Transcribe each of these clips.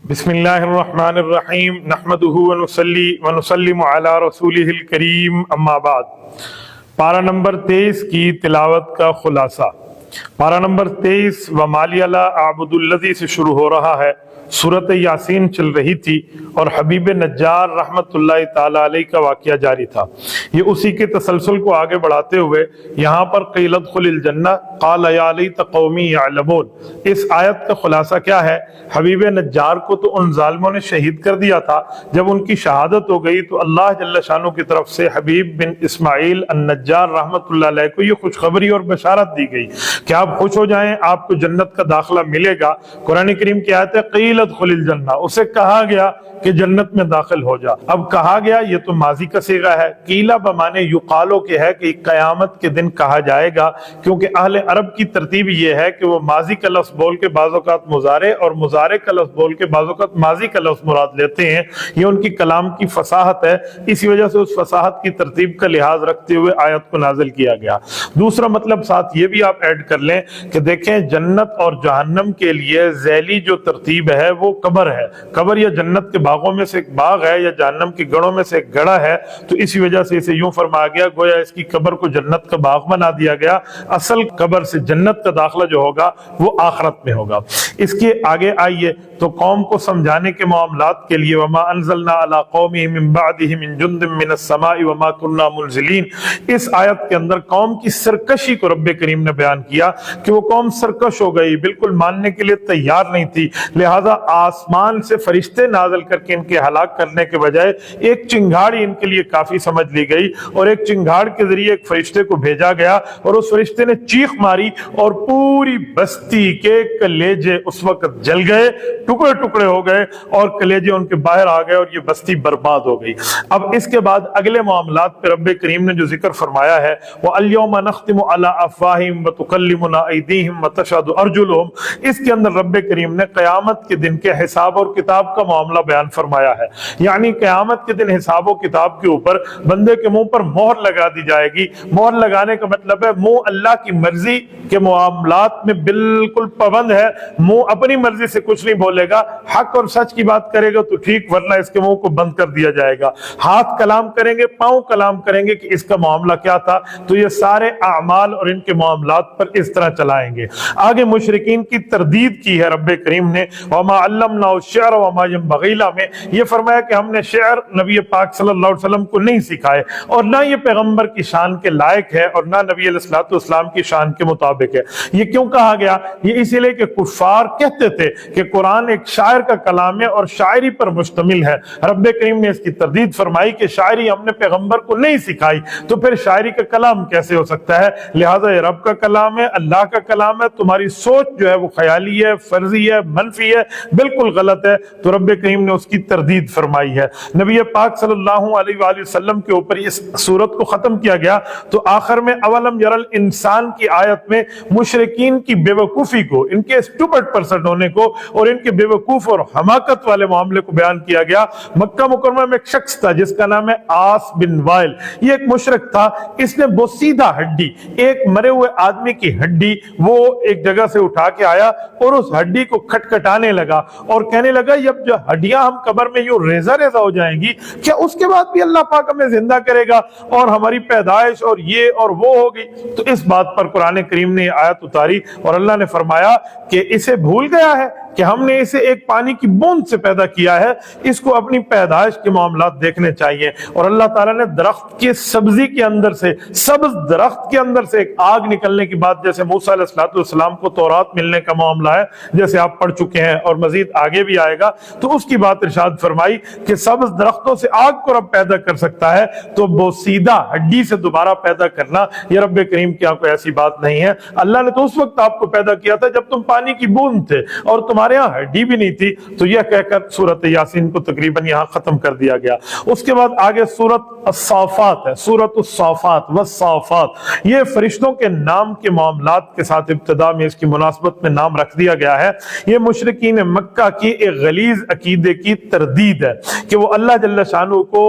بسم اللہ الرحمن الرحیم نحمدہ ونصلی ونسلم علی رسولہ الکریم اما بعد۔ پارہ نمبر 23 کی تلاوت کا خلاصہ۔ پارہ نمبر 23 وَمَا لِيَ لَا أَعْبُدُ الَّذِي سے شروع ہو رہا ہے۔ سورۃ یاسین چل رہی تھی اور حبیب نجار رحمت اللہ تعالی علیہ کا واقعہ جاری تھا۔ یہ اسی کے تسلسل کو آگے بڑھاتے ہوئے یہاں پر قیل ادخل الجنہ قال یا لیت قومی یعلمون، اس آیت کا خلاصہ کیا ہے؟ حبیب نجار کو تو ان ظالموں نے شہید کر دیا تھا، جب ان کی شہادت ہو گئی تو اللہ جل شانہ کی طرف سے حبیب بن اسماعیل النجار رحمت اللہ علیہ کو یہ خوشخبری اور بشارت دی گئی کہ آپ خوش ہو جائیں، آپ کو جنت کا داخلہ ملے گا۔ قرآن کریم کی آیت ہے قیل ادخل الجنہ، اسے کہا گیا کہ جنت میں داخل ہو جا۔ اب کہا گیا یہ تو ماضی کا صیغہ ہے، قیلہ بمانے یقالو کے ہے کہ قیامت کے دن کہا جائے گا، کیونکہ اہل عرب کی ترتیب یہ ہے کہ وہ ماضی کا لفظ بول کے بعض اوقات مضارع اور مضارع کا لفظ بول کے بعض اوقات ماضی کا لفظ مراد لیتے ہیں۔ یہ ان کی کلام کی فصاحت ہے، اسی وجہ سے اس فصاحت کی ترتیب کا لحاظ رکھتے ہوئے آیت کو نازل کیا گیا۔ دوسرا مطلب ساتھ یہ بھی آپ ایڈ کر لیں کہ دیکھیں جنت اور جہنم کے لیے ذیلی جو ترتیب ہے وہ قبر ہے۔ قبر یا جنت کے باغوں میں سے ایک باغ ہے یا جہنم کی گڑھوں میں سے ایک گڑھا ہے، تو اسی وجہ سے اسے یوں فرمایا گیا گویا اس کی قبر کو جنت کا باغ بنا دیا گیا۔ اصل قبر سے جنت کا داخلہ جو ہوگا وہ آخرت میں ہوگا۔ اس کے آگے آئیے تو قوم کو سمجھانے کے معاملات کے لیے وما انزلنا علی قومہ من بعدہ من جند من السماء وما كنا منزلین، اس آیت کے اندر قوم کی سرکشی کو رب کریم نے بیان کیا کہ وہ قوم سرکش ہو گئی، بالکل ماننے کے لیے تیار نہیں تھی، لہذا آسمان سے فرشتے نازل کر کے ان کے ہلاک کرنے کے بجائے ایک چنگھاڑی ان کے لیے کافی سمجھ لی گئی، اور ایک چنگھاڑ کے ذریعے ایک فرشتے کو بھیجا گیا اور اس فرشتے نے چیخ ماری اور پوری بستی کے کلیجے اس وقت جل گئے، ٹکڑے ٹکڑے ہو گئے اور کلیجے ان کے باہر آ گئے اور یہ بستی برباد ہو گئی۔ اب اس کے بعد اگلے معاملات پہ رب کریم نے جو ذکر فرمایا ہے وَالْيَوْمَ نَخْتِمُ عَلَىٰ أَفْوَاهِهِمْ وَتُكَلِّمُنَا أَيْدِيهِمْ وَتَشْهَدُ أَرْجُلُهُمْ، اس کے اندر رب کریم نے قیامت کے دن کے حساب اور کتاب کا معاملہ بیان فرمایا ہے، یعنی قیامت کے دن حساب و کتاب کے اوپر بندے کے منہ پر مہر لگا دی جائے گی۔ مہر لگانے کا مطلب ہے منہ اللہ کی مرضی کے معاملات میں بالکل پابند ہے، منہ اپنی مرضی سے کچھ نہیں بولے گا، حق اور سچ کی بات کرے گا تو ٹھیک، ورنہ اس کے منہ کو بند کر دیا جائے گا۔ ہاتھ کلام کریں گے، پاؤں کلام کریں گے کہ اس کا معاملہ کیا تھا، تو یہ سارے اعمال اور ان کے معاملات پر اس طرح چلائیں گے۔ آگے مشرکین کی تردید کی ہے رب کریم نے وما علمنا الشعر وما ينبغي له میں یہ فرمایا کہ ہم نے شعر نبی پاک صلی اللہ علیہ وسلم کو نہیں سکھائے، اور نہ یہ پیغمبر کی شان کے لائق ہے اور نہ نبی علیہ الصلوۃ والسلام کی شان کے مطابق ہے۔ یہ کیوں کہا گیا؟ یہ اسی لیے کہ کفار کہتے تھے کہ قرآن ایک شاعر کا کلام ہے اور شاعری پر مشتمل ہے۔ رب کریم نے اس کی تردید فرمائی کہ شاعری ہم نے پیغمبر کو نہیں سکھائی، تو پھر شاعری کا کلام کیسے ہو سکتا ہے؟ لہٰذا یہ رب کا کلام ہے، اللہ کا کلام ہے، تمہاری سوچ جو ہے وہ خیالی ہے، فرضی ہے، منفی ہے، بالکل غلط ہے۔ تو رب کریم نے اس کی تردید فرمائی ہے۔ نبی پاک صلی اللہ علیہ وآلہ وسلم کے اوپر اس صورت کو ختم کیا گیا تو آخر میں اولم یرل انسان کی آیت میں مشرکین کی بے وقوفی کو، ان کے اسٹوپڈ پرسن ہونے کو اور ان کے بے وقوف اور حماقت والے معاملے کو بیان کیا گیا۔ مکہ مکرمہ میں ایک شخص تھا جس کا نام ہے آس بن وائل، یہ ایک مشرک تھا، اس نے بوسیدہ ہڈی، ایک مرے ہوئے آدمی کی ہڈی وہ ایک جگہ سے اٹھا کے آیا اور اس ہڈی کو کھٹکھٹانے لگا اور کہنے لگا جب جو ہڈیاں ہم قبر میں یوں ریزہ ریزہ ہو جائیں گی، کیا اس کے بعد بھی اللہ پاک ہمیں زندہ کرے گا اور ہماری پیدائش اور یہ اور وہ ہوگی؟ تو اس بات پر قرآن کریم نے آیت اتاری اور اللہ نے فرمایا کہ اسے بھول گیا ہے کہ ہم نے اسے ایک پانی کی بوند سے پیدا کیا ہے، اس کو اپنی پیدائش کے معاملات دیکھنے چاہیے۔ اور اللہ تعالیٰ نے درخت کے سبزی کے اندر سے، سبز درخت کے اندر سے ایک آگ نکلنے کی بات، جیسے موسیٰ علیہ السلام کو تورات ملنے کا معاملہ ہے جیسے آپ پڑھ چکے ہیں اور مزید آگے بھی آئے گا، تو اس کی بات ارشاد فرمائی کہ سبز درختوں سے آگ کو رب پیدا کر سکتا ہے، تو بوسیدہ ہڈی سے دوبارہ پیدا کرنا یہ رب کریم کی کوئی ایسی بات نہیں ہے۔ اللہ نے تو اس وقت آپ کو پیدا کیا تھا جب تم پانی کی بوند تھے اور تمہارے ہاں ہڈی بھی نہیں تھی۔ تو یہ کہہ کر سورۃ یاسین کو تقریباً یہاں ختم کر دیا گیا۔ اس کے بعد آگے سورۃ الصافات ہے، سورۃ الصافات والصافات، یہ فرشتوں کے نام کے معاملات کے ساتھ ابتدا میں اس کی مناسبت میں نام رکھ دیا گیا ہے۔ یہ مشرکین مکہ کی ایک غلیظ عقیدے کی تردید ہے کہ وہ اللہ جل شانہ کو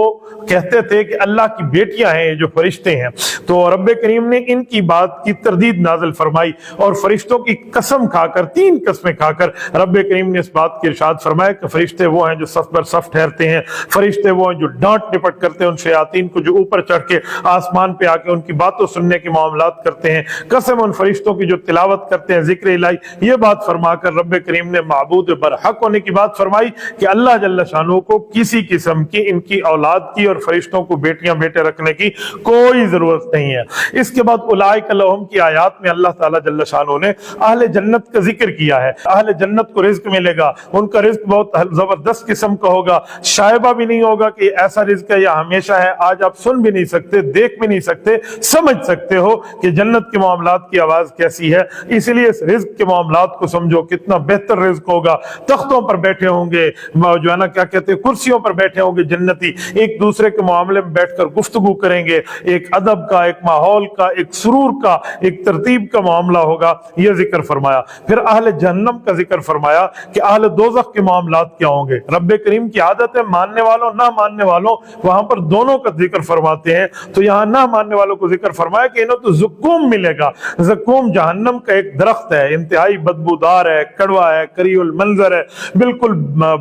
کہتے تھے کہ اللہ کی بیٹیاں ہیں جو فرشتے ہیں، تو رب کریم نے ان کی بات کی تردید نازل فرمائی اور فرشتوں کی قسم کھا کر، 3 قسمیں کھا کر رب رب کریم نے اس بات کی ارشاد فرمایا کہ فرشتے وہ ہیں جو صف پر صف ٹھہرتے ہیں، فرشتے وہ ہیں جو ڈانٹ ڈپٹ کرتے ہیں ان شیاطین کو جو اوپر چڑھ کے آسمان پہ آ کے ان کی باتوں سننے کے معاملات کرتے ہیں، قسم ان فرشتوں کی جو تلاوت کرتے ہیں ذکر الہی۔ یہ بات فرما کر رب کریم نے معبود برحق ہونے کی بات فرمائی کہ اللہ جل شانہ کو کسی قسم کی ان کی اولاد کی اور فرشتوں کو بیٹیاں بیٹے رکھنے کی کوئی ضرورت نہیں ہے۔ اس کے بعد اولئک لہم کی آیات میں اللہ تعالیٰ جل شانہ نے اہل جنت کا ذکر کیا ہے۔ اہل جنت کو رزق ملے گا، ان کا رزق بہت زبردست قسم کا ہوگا، شائبہ بھی نہیں ہوگا کہ ایسا رزق ہے یا ہمیشہ ہے۔ آج آپ سن بھی نہیں سکتے، دیکھ بھی نہیں سکتے، سمجھ سکتے ہو کہ جنت کے معاملات کی آواز کیسی ہے۔ اس لیے اس رزق کے معاملات کو سمجھو، کتنا بہتر رزق ہوگا۔ تختوں پر بیٹھے ہوں گے، جو ہے نا کیا کہتے ہیں، کرسیوں پر بیٹھے ہوں گے جنتی، ایک دوسرے کے معاملے میں بیٹھ کر گفتگو کریں گے، ایک ادب کا، ایک ماحول کا، ایک سرور کا، ایک ترتیب کا معاملہ ہوگا۔ یہ ذکر فرمایا۔ پھر اہل جہنم کا ذکر فرمایا کہ اہل دوزخ کے معاملات کیا ہوں گے۔ رب کریم کی عادت ہے ماننے والوں نہ ماننے والوں وہاں پر دونوں کا ذکر فرماتے ہیں، تو یہاں نہ ماننے والوں کو ذکر فرمایا کہ انہیں تو زقوم ملے گا۔ زقوم جہنم کا ایک درخت ہے، انتہائی بدبودار ہے، کڑوا ہے، کریہ المنظر ہے، بالکل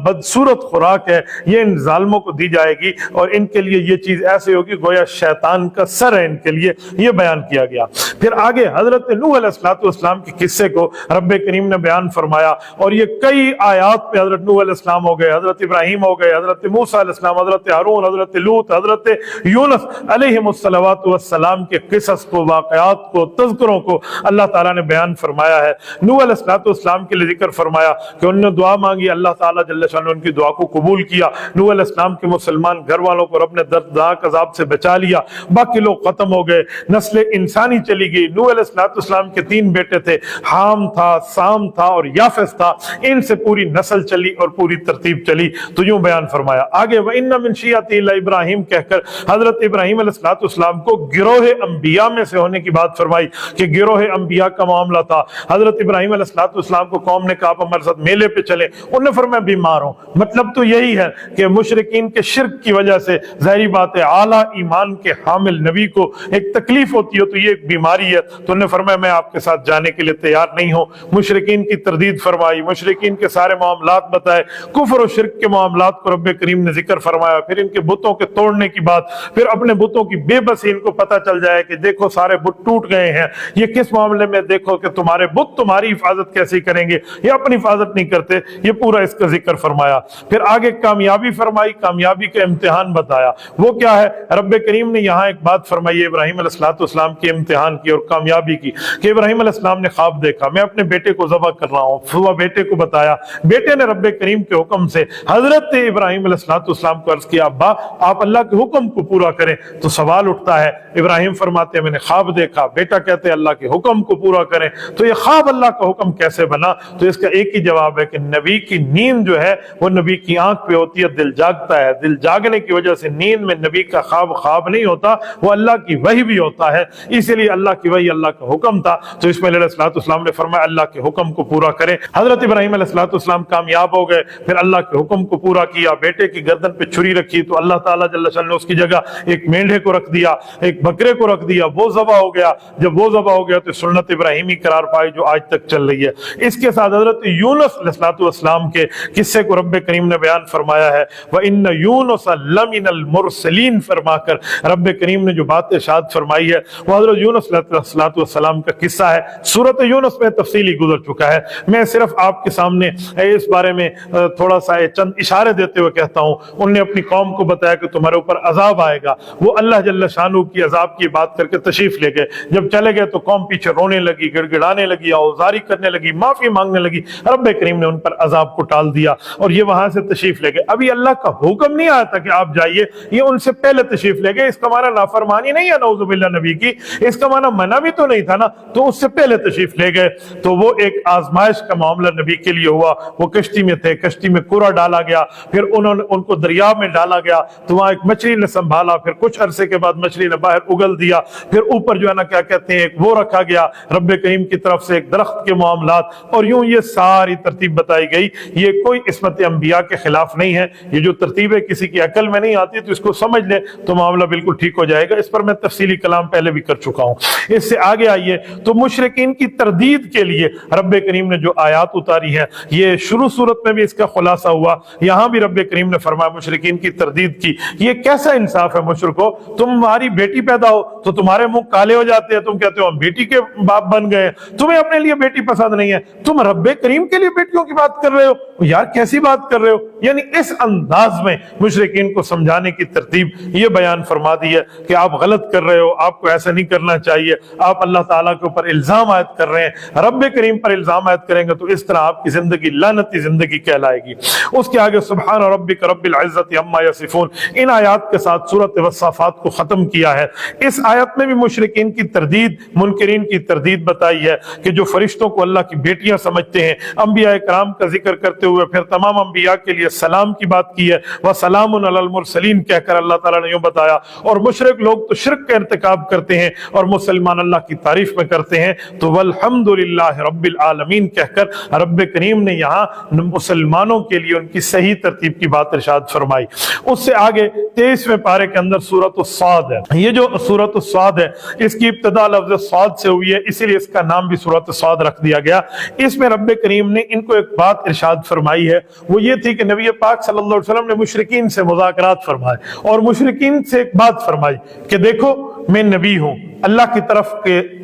بدصورت خوراک ہے، یہ ان ظالموں کو دی جائے گی اور ان کے لیے یہ چیز ایسے ہوگی گویا شیطان کا سر ہے ان کے لیے۔ یہ بیان کیا گیا۔ پھر آگے حضرت نوح علیہ السلام کے قصے کو رب کریم نے بیان فرمایا، اور یہ کئی آیات پہ حضرت نوح علیہ السلام ہو گئے، حضرت ابراہیم ہو گئے، حضرت موسیٰ علیہ السلام، حضرت ہارون، حضرت لوط، حضرت یونس علیہم الصلوات والسلام کے قصص کو، واقعات کو، تذکروں کو اللہ تعالیٰ نے بیان فرمایا ہے۔ نوح علیہ السلام کے لیے ذکر فرمایا کہ انہوں نے دعا مانگی، اللہ تعالیٰ جل شانہ ان کی دعا کو قبول کیا۔ نوح علیہ السلام کے مسلمان گھر والوں کو رب نے دردناک عذاب سے بچا لیا، باقی لوگ ختم ہو گئے، نسل انسانی چلی گئی۔ نوح علیہ السلام کے 3 بیٹے تھے، حام تھا، سام تھا اور یافس تھا، ان سے پوری نسل چلی اور پوری ترتیب چلی۔ تو یوں بیان فرمایا آگے، وَإِنَّ مِن شِيَعَتِهِ لَإِبْرَاهِيمَ کہہ کر حضرت ابراہیم علیہ السلام کو گروہ انبیاء میں سے ہونے کی بات فرمائی کہ گروہ انبیاء کا معاملہ تھا۔ حضرت ابراہیم علیہ السلام کو قوم نے کہا آپ ہمارے ساتھ میلے پہ چلے، انہوں نے فرمایا بیمار ہوں۔ مطلب تو یہی ہے کہ مشرکین کے شرک کی وجہ سے ظاہری بات ہے اعلیٰ ایمان کے حامل نبی کو ایک تکلیف ہوتی ہے، تو یہ ایک بیماری ہے، تو انہوں نے فرمایا میں آپ کے ساتھ جانے کے لیے تیار نہیں ہوں۔ مشرکین کی تردید فرمائی، مشرکین کے سارے معاملات بتائے، کفر و شرک کے معاملات کو رب کریم نے ذکر فرمایا، پھر ان کے بتوں کے توڑنے کی بات، پھر اپنے بتوں کی بے بسی ان کو پتہ چل جائے کہ دیکھو سارے بت ٹوٹ گئے ہیں، یہ کس معاملے میں، دیکھو کہ تمہارے بت تمہاری حفاظت کیسی کریں گے، یہ اپنی حفاظت نہیں کرتے، یہ پورا اس کا ذکر فرمایا۔ پھر آگے کامیابی فرمائی، کامیابی کا امتحان بتایا، وہ کیا ہے؟ رب کریم نے یہاں ایک بات فرمائی ہے ابراہیم علیہ السلام کے امتحان کی اور کامیابی کی، کہ ابراہیم علیہ السلام نے خواب دیکھا میں اپنے بیٹے کو ذبح کر رہا ہوں، وہ بیٹے کو بتایا، بیٹے نے رب کریم کے حکم سے حضرت ابراہیم علیہ السلام کو عرض کیا ابا آپ اللہ کے حکم کو پورا کریں۔ تو سوال اٹھتا ہے، ابراہیم فرماتے ہیں میں نے خواب دیکھا، بیٹا کہتے ہیں اللہ کے حکم کو پورا کریں، تو یہ خواب اللہ کا حکم کیسے بنا؟ تو اس کا ایک ہی جواب ہے کہ نبی کی نیند جو ہے وہ نبی کی آنکھ پہ ہوتی ہے، دل جاگتا ہے، دل جاگنے کی وجہ سے نیند میں نبی کا خواب نہیں ہوتا، وہ اللہ کی وحی بھی ہوتا ہے، اسی لیے اللہ کی وحی اللہ کا حکم تھا۔ تو اس میں علیہ السلام نے فرمایا اللہ کے حکم کو پورا کریں۔ حضرت ابراہیم علیہ السلام کامیاب ہو گئے، پھر اللہ کے حکم کو پورا کیا، بیٹے کی گردن پہ چھری رکھی تو اللہ تعالیٰ جل شانہ نے اس کی جگہ ایک مینڈھے کو رکھ دیا، ایک بکرے کو رکھ دیا، وہ ذبح ہو گیا۔ جب وہ ذبح ہو گیا تو سنت ابراہیمی قرار پائی جو آج تک چل رہی ہے۔ اس کے ساتھ حضرت یونس علیہ السلام کے قصے کو رب کریم نے بیان فرمایا ہے، وَإِنَّ يُونُسَ لَمِنَ الْمُرْسَلِينَ فرما کر رب کریم نے جو بات ارشاد فرمائی ہے وہ حضرت یونس علیہ السلام کا قصہ ہے۔ سورۃ یونس میں تفصیلی گزر چکا ہے، میں صرف آپ کے سامنے اس بارے میں تھوڑا سا چند اشارے دیتے ہوئے کہتا ہوں۔ انہوں نے اپنی قوم کو بتایا کہ تمہارے اوپر عذاب آئے گا، وہ اللہ جل شانہ کی عذاب کی بات کر کے تشریف لے گئے۔ جب چلے گئے تو قوم پیچھے رونے لگی، گڑ گڑانے لگی، آوازاری کرنے لگی، معافی مانگنے لگی، رب کریم نے ان پر عذاب کو ٹال دیا اور یہ وہاں سے تشریف لے گئے۔ ابھی اللہ کا حکم نہیں آیا تھا کہ آپ جائیے، یہ ان سے پہلے تشریف لے گئے۔ اس کا معنی نافرمانی نہیں ہے نعوذ باللہ نبی کی، اس کا معنی منع بھی تو نہیں تھا نا، تو اس سے پہلے تشریف لے گئے۔ تو وہ ایک آزمائش کا معاملہ نبی کے لیے ہوا، وہ کشتی میں تھے، کشتی میں کوڑا ڈالا گیا، پھر ان کو دریا میں ڈالا گیا تو وہاں ایک مچھلی نے سنبھالا، پھر کچھ عرصے کے بعد مچھلی نے باہر اگل دیا، پھر اوپر جو ہے نا کیا کہتے ہیں ایک وہ رکھا گیا رب کریم کی طرف سے ایک درخت کے معاملات، اور یوں یہ ساری ترتیب بتائی گئی۔ یہ کوئی عصمت انبیاء کے خلاف نہیں ہے، یہ جو ترتیبیں کسی کی عقل میں نہیں آتی تو اس کو سمجھ لے تو معاملہ بالکل ٹھیک ہو جائے گا۔ اس پر میں تفصیلی کلام پہلے بھی کر چکا ہوں۔ اس سے آگے آئیے تو مشرکین کی تردید کے لیے رب کریم نے جو آیات اتاری اتاری ہیں. یہ شروع صورت میں بھی اس کا خلاصہ ہوا, یہاں بھی رب کریم نے فرمایا مشرکین کی تردید کی. یہ کیسا انصاف ہے مشرکو, تمہاری بیٹی پیدا ہو تو تمہارے منہ کالے ہو جاتے ہیں, تم کہتے ہو ہم بیٹی کے باپ بن گئے, تمہیں اپنے لیے بیٹی پسند نہیں ہے, تم رب کریم کے لیے بیٹیوں کی بات کر رہے ہو. یار کیسی بات کر رہے ہو. یعنی اس انداز میں مشرکین کو سمجھانے کی ترتیب یہ بیان فرما دی ہے کہ آپ غلط کر رہے ہو, آپ کو ایسا نہیں کرنا چاہیے, آپ اللہ تعالیٰ کے اوپر الزام عائد کر رہے ہیں, رب کریم پر الزام عائد کریں گے تو اس طرح آپ کی زندگی لعنتی زندگی کہلائے گی. اس کے آگے سبحان ربک رب العزت عما یصفون, ان آیات کے ساتھ سورۃ والصافات کو ختم کیا ہے. اس آیت میں بھی مشرکین کی تردید, منکرین کی تردید بتائی ہے کہ جو فرشتوں کو اللہ کی بیٹیاں سمجھتے ہیں, انبیاء کرام کا ذکر کرتے ہوئے پھر تمام انبیاء کے لیے سلام کی بات کی ہے, وَسَلَامٌ عَلَى الْمُرْسَلِينَ کہہ کر اللہ تعالیٰ نے یوں بتایا. اور مشرک لوگ تو شرک کا ارتکاب کرتے ہیں اور مسلمان اللہ کی تعریف میں کرتے ہیں, تو وَالْحَمْدُ رب العالمین کہہ کر رب کریم نے یہاں مسلمانوں کے لیے ان کی صحیح ترتیب کی بات ارشاد فرمائی. اس سے آگے 23ویں پارے کے اندر سورۃ الصاد ہے. یہ جو سورۃ الصاد ہے اس کی ابتدا لفظ صاد سے ہوئی ہے, اسی لیے اس کا نام بھی سورۃ الصاد رکھ دیا گیا. اس میں رب کریم نے ان کو ایک بات ارشاد فرمائی ہے, وہ یہ تھی کہ نبی پاک صلی اللہ علیہ وسلم نے مشرکین سے مذاکرات فرمائے اور مشرکین سے ایک بات فرمائی کہ دیکھو میں نبی ہوں, اللہ کی طرف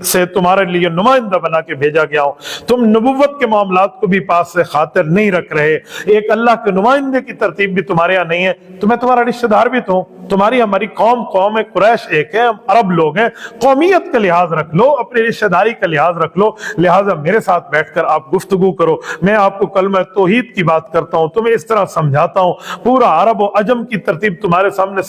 سے تمہارے لیے نمائندہ بنا کے بھیجا گیا ہوں, تم نبوت کے معاملات کو بھی پاس سے خاطر نہیں رکھ رہے, ایک اللہ کے نمائندے کی ترتیب بھی تمہارے یہاں نہیں ہے, تو میں تمہارا رشتہ دار بھی تو ہوں, تمہاری ہماری قوم ہے, قریش ایک ہے, ہم عرب لوگ ہیں, قومیت کا لحاظ رکھ لو, اپنی رشتہ داری کا لحاظ رکھ لو, لہٰذا میرے ساتھ بیٹھ کر آپ گفتگو کرو, میں آپ کو کلمہ توحید کی بات کرتا ہوں, تمہیں اس طرح سمجھاتا ہوں. پورا عرب و عجم کی ترتیب تمہارے سامنے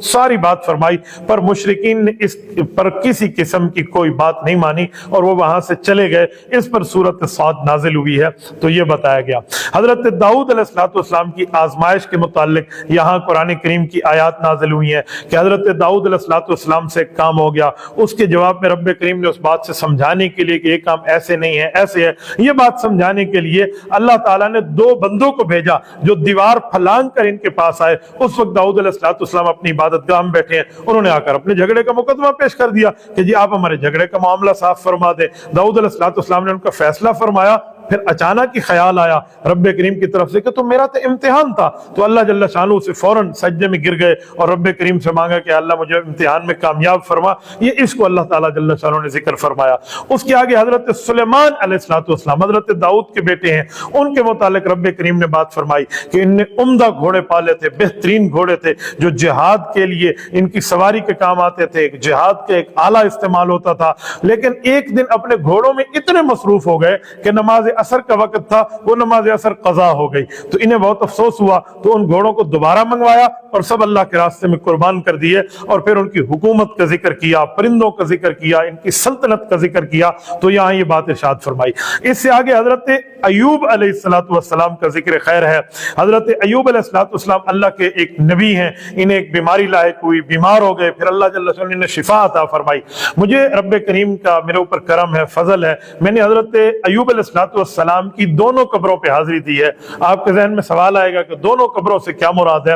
ساری بات فرمائی, پر مشرکین نے اس پر کسی قسم کی کوئی بات نہیں مانی اور وہ وہاں سے چلے گئے. اس پر سورۃ صاد نازل ہوئی ہے. تو یہ بتایا گیا حضرت داؤد علیہ السلام کی آزمائش کے متعلق یہاں قرآن کریم کی آیات نازل ہوئی ہیں کہ حضرت داؤد علیہ السلام سے ایک کام ہو گیا, اس کے جواب میں رب کریم نے اس بات سے سمجھانے کے لیے کہ یہ کام ایسے نہیں ہے ایسے ہے, یہ بات سمجھانے کے لیے اللہ تعالیٰ نے 2 بندوں کو بھیجا جو دیوار پھلانگ کر ان کے پاس آئے. اس وقت داؤد علیہ السلام اپنی عبادت گاہ میں بیٹھے ہیں, انہوں نے آ کر اپنے جھگڑے کا مقدمہ پیش کر دیا کہ جی آپ ہمارے جھگڑے کا معاملہ صاف فرما دیں. داؤد علیہ السلام نے ان کا فیصلہ فرمایا. پھر اچانک ہی خیال آیا رب کریم کی طرف سے کہ تو میرا تو امتحان تھا, تو اللہ جل شانہ سے فوراً سجدے میں گر گئے اور رب کریم سے مانگا کہ اللہ مجھے امتحان میں کامیاب فرما. یہ اس کو اللہ تعالیٰ جل شانہ نے ذکر فرمایا. اس کے آگے حضرت سلیمان علیہ السلام حضرت داؤد کے بیٹے ہیں, ان کے متعلق رب کریم نے بات فرمائی کہ ان نے عمدہ گھوڑے پالے تھے, بہترین گھوڑے تھے جو جہاد کے لیے ان کی سواری کے کام آتے تھے, جہاد کے ایک آلہ استعمال ہوتا تھا. لیکن ایک دن اپنے گھوڑوں میں اتنے مصروف ہو گئے کہ نماز عصر کا وقت تھا, وہ نماز عصر قضا ہو گئی, تو انہیں بہت افسوس ہوا. تو ان گھوڑوں کو دوبارہ منگوایا اور سب اللہ کے راستے میں قربان کر دیے, اور پھر ان کی حکومت کا ذکر کیا, پرندوں کا ذکر کیا, ان کی سلطنت کا ذکر کیا. تو یہاں یہ بات ارشاد فرمائی. اس سے آگے حضرت ایوب علیہ السلام کا ذکر خیر ہے. حضرت ایوب علیہ السلام اللہ کے ایک نبی ہیں, انہیں ایک بیماری لاحق ہوئی, بیمار ہو گئے, پھر اللہ جل شانہ نے شفا عطا فرمائی. مجھے رب کریم کا میرے اوپر کرم ہے, فضل ہے, میں نے حضرت ایوب علیہ السلام کی دونوں قبروں پہ حاضری دی ہے. آپ کے ذہن میں سوال آئے گا کہ دونوں قبروں سے کیا مراد ہے؟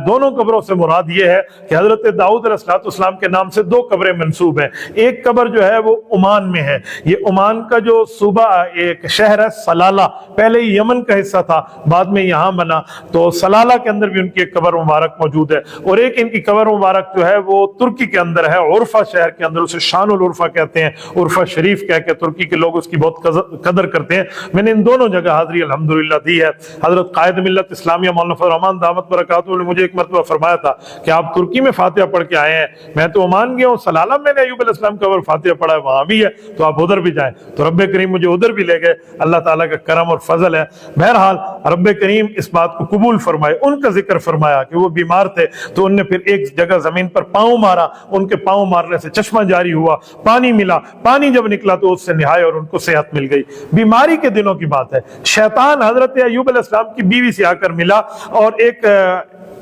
دونوں قبروں سے مراد یہ ہے کہ حضرت داؤد علیہ السلام کے نام سے 2 قبریں منسوب ہیں. ایک قبر جو ہے وہ عمان میں ہے. یہ عمان کا جو صوبہ ایک شہر ہے سلالہ, پہلے یمن کا حصہ تھا, بعد میں یہاں بنا, تو سلالہ کے اندر بھی ان کی ایک قبر مبارک موجود ہے. اور ایک ان کی قبر مبارک جو ہے وہ ترکی کے اندر ہے, عرفہ شہر کے اندر, اسے شان العرفہ کہتے ہیں, عرفہ شریف کہہ کے ترکی کے لوگ اس کی بہت قدر کرتے ہیں. میں نے ان دونوں جگہ حاضری الحمدللہ دی ہے. حضرت قائد ملت اسلامیہ مولانا فضل الرحمان دامت برکاتہ نے مجھے ایک مرتبہ فرمایا تھا کہ آپ ترکی میں فاتحہ پڑھ کے آئے ہیں, میں تو عمان گیا ہوں, سلالہ میں نے ایوب علیہ السلام کا فاتحہ پڑھا ہے, وہاں بھی ہے, تو آپ ادھر بھی جائیں. تو رب کریم مجھے ادھر بھی لے گئے. اللہ تعالیٰ کا کرم اور فضل ہے. بہرحال رب کریم اس بات کو قبول فرمائے. ان کا ذکر فرمایا کہ وہ بیمار تھے, تو ان نے پھر ایک جگہ زمین پر پاؤں مارا, ان کے پاؤں مارنے سے چشمہ جاری ہوا, پانی ملا, پانی جب نکلا تو اس سے نہائے اور ان کو صحت مل گئی. بیماری کے دنوں کی بات ہے. شیطان حضرت ایوب علیہ السلام کی بیوی سے آ کر ملا اور ایک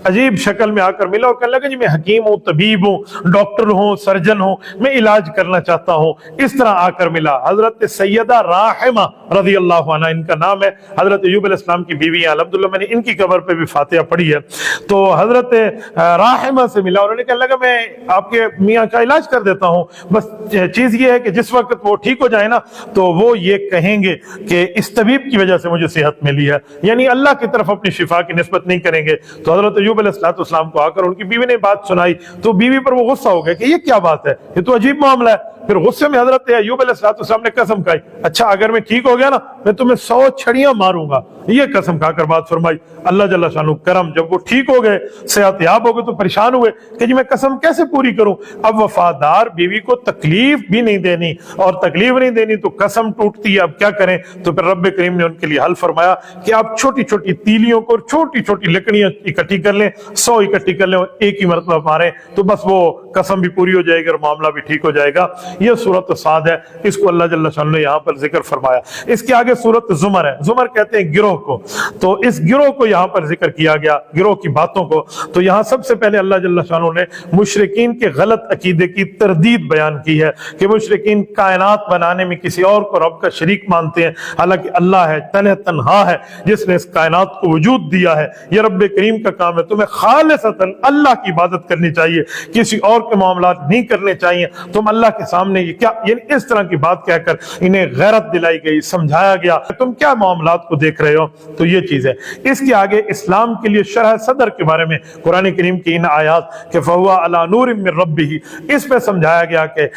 عجیب شکل میں آ کر ملا اور کہنے لگا جی میں حکیم ہوں، طبیب ہوں، ڈاکٹر ہوں، سرجن ہوں، میں علاج کرنا چاہتا ہوں۔ اس طرح آ کر ملا۔ حضرت سیدہ راحمہ رضی اللہ عنہ ان کا نام ہے، حضرت ایوب علیہ السلام کی بیوی ہیں، الحمدللہ میں نے ان کی قبر پہ بھی فاتحہ پڑھی ہے۔ تو حضرت راحمہ سے ملا اور انہوں نے کہنے لگا میں آپ کے میاں کا علاج کر دیتا ہوں، بس چیز یہ ہے کہ جس وقت وہ ٹھیک ہو جائے نا تو وہ یہ کہیں گے کہ اس طبیب کی وجہ سے مجھے صحت ملی ہے، یعنی اللہ کی طرف اپنی شفا کی نسبت نہیں کریں گے۔ تو حضرت ایوب علیہ السلام کو آ کر ان کی بیوی نے بات سنائی تو بیوی پر وہ غصہ ہو گیا کہ یہ کیا بات ہے، یہ تو عجیب معاملہ ہے۔ پھر غصے میں حضرت ایوب علیہ السلام نے قسم کھائی، اچھا اگر میں ٹھیک ہو گیا نا میں تمہیں 100 چھڑیاں ماروں گا، یہ قسم کھا کر بات فرمائی۔ اللہ جل شانہ کرم، جب وہ ٹھیک ہو گئے، صحت یاب ہو گئے تو پریشان ہوئے کہ جی میں قسم کیسے پوری کروں، اب وفادار بیوی کو تکلیف بھی نہیں دینی اور تکلیف نہیں دینی تو قسم ٹوٹتی ہے، اب کیا کریں؟ تو پھر رب کریم نے ان کے لیے حل فرمایا کہ آپ چھوٹی چھوٹی تیلیوں کو چھوٹی چھوٹی لکڑیاں اکٹھی کر لیں، 100 اکٹھی کر لیں اور ایک ہی مرتبہ ماریں تو بس وہ قسم بھی پوری ہو جائے گی اور معاملہ بھی ٹھیک ہو جائے گا۔ یہ سورۃ صاد ہے، اس کو اللہ جل شانہ نے یہاں پر ذکر فرمایا۔ اس کے آگے سورۃ زمر ہے، زمر کہتے ہیں گروہ کو، تو اس گروہ کو یہاں پر ذکر کیا گیا، گروہ کی باتوں کو۔ تو یہاں سب سے پہلے اللہ جل شانہ نے مشرکین کے غلط عقیدے کی تردید بیان کی ہے کہ مشرکین کائنات بنانے میں کسی اور کو رب کا شریک مانتے ہیں، حالانکہ اللہ ہے، تنہا ہے جس نے اس کائنات کو وجود دیا ہے۔ یہ رب کریم کا کام ہے، تمہیں خالصتاً اللہ کی عبادت کرنی چاہیے، کسی اور کے معاملات نہیں کرنے چاہیے۔ تم اللہ کے سامنے یہ کیا، یعنی اس طرح کی بات کہہ کر انہیں غیرت دلائی گئی، سمجھایا گیا تم کیا معاملات کو دیکھ رہے ہو۔ تو یہ چیز ہے۔ اس کے آگے اسلام کے لیے شرح صدر کے بارے میں قرآن کریم کی ان آیات کہ فَهُوَ عَلَى نُورٍ مِّن رَبِّهِ، اس پہ سمجھایا گیا کہ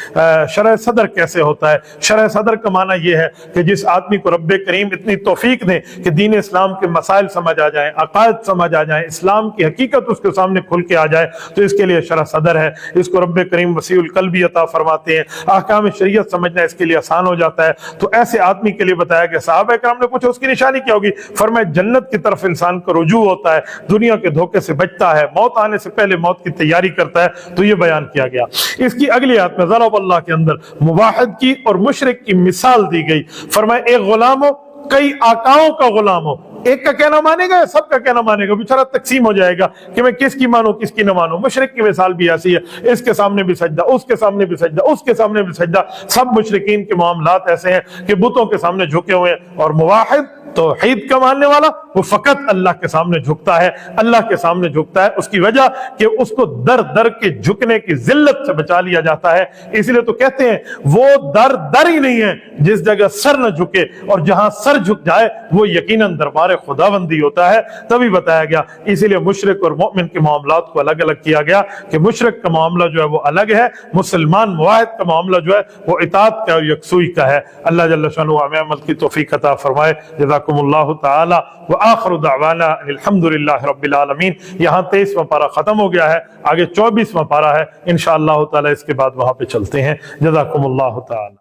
شرح صدر کیسے ہوتا ہے۔ شرح صدر کا معنی یہ ہے کہ جس آدمی کو رب کریم اتنی توفیق دے کہ دین اسلام کے مسائل سمجھ آ جائیں، عقائد سمجھ آ جائیں، اسلام کی حقیقت اس کے سامنے کھل کے آ جائے، تو اس کے لیے شرح صدر ہے۔ اس کو رب کریم وسیع القلبی عطا فرماتے ہیں، احکام شریعت سمجھنا اس کے لیے آسان ہو جاتا ہے۔ تو ایسے آدمی کے لیے بتایا گیا، صحابہ کرام نے پوچھا اس کی نشانی کیا ہوگی؟ فرمایا جنت کی طرف انسان کا رجوع ہوتا ہے، دنیا کے دھوکے سے بچتا ہے، موت آنے سے پہلے موت کی تیاری کرتا ہے۔ تو یہ بیان کیا گیا۔ اس کی اگلی آیت میں ضرب اللہ کے اندر موحد کی اور مشرک کی مثال دی گئی۔ فرمایا ایک غلام ہو، کئی آقاؤں کا غلام ہو، ایک کا کہنا مانے گا یا سب کا کہنا مانے گا؟ بیچارہ تقسیم ہو جائے گا کہ میں کس کی مانوں کس کی نہ مانوں۔ مشرک کی مثال بھی ایسی ہے، اس کے سامنے بھی سجدہ، اس کے سامنے بھی سجدہ، اس کے سامنے بھی سجدہ۔ سب مشرکین کے معاملات ایسے ہیں کہ بتوں کے سامنے جھکے ہوئے ہیں، اور موحد توحید کا ماننے والا وہ فقط اللہ کے سامنے جھکتا ہے، اللہ کے سامنے جھکتا ہے۔ اس کی وجہ کہ اس کو در در کے جھکنے کی ذلت سے بچا لیا جاتا ہے۔ اس لیے تو کہتے ہیں وہ در در ہی نہیں ہے جس جگہ سر نہ جھکے، اور جہاں سر جھک جائے وہ یقیناً دربار خداوندی ہوتا ہے۔ تبھی بتایا گیا، اسی لیے مشرک اور مومن کے معاملات کو الگ الگ کیا گیا کہ مشرک کا معاملہ جو ہے وہ الگ ہے، مسلمان موحد کا معاملہ جو ہے وہ اطاعت کا، یکسوئی کا ہے۔ اللہ جل شانہ ہمیں عمل کی توفیق عطا فرمائے۔ جزاکم اللہ تعالی وآخر دعوانا الحمدللہ رب العالمین۔ یہاں 23واں پارہ ختم ہو گیا ہے، آگے 24واں پارہ ہے، انشاءاللہ تعالی اس کے بعد وہاں پہ چلتے ہیں۔ جزاکم اللہ تعالی۔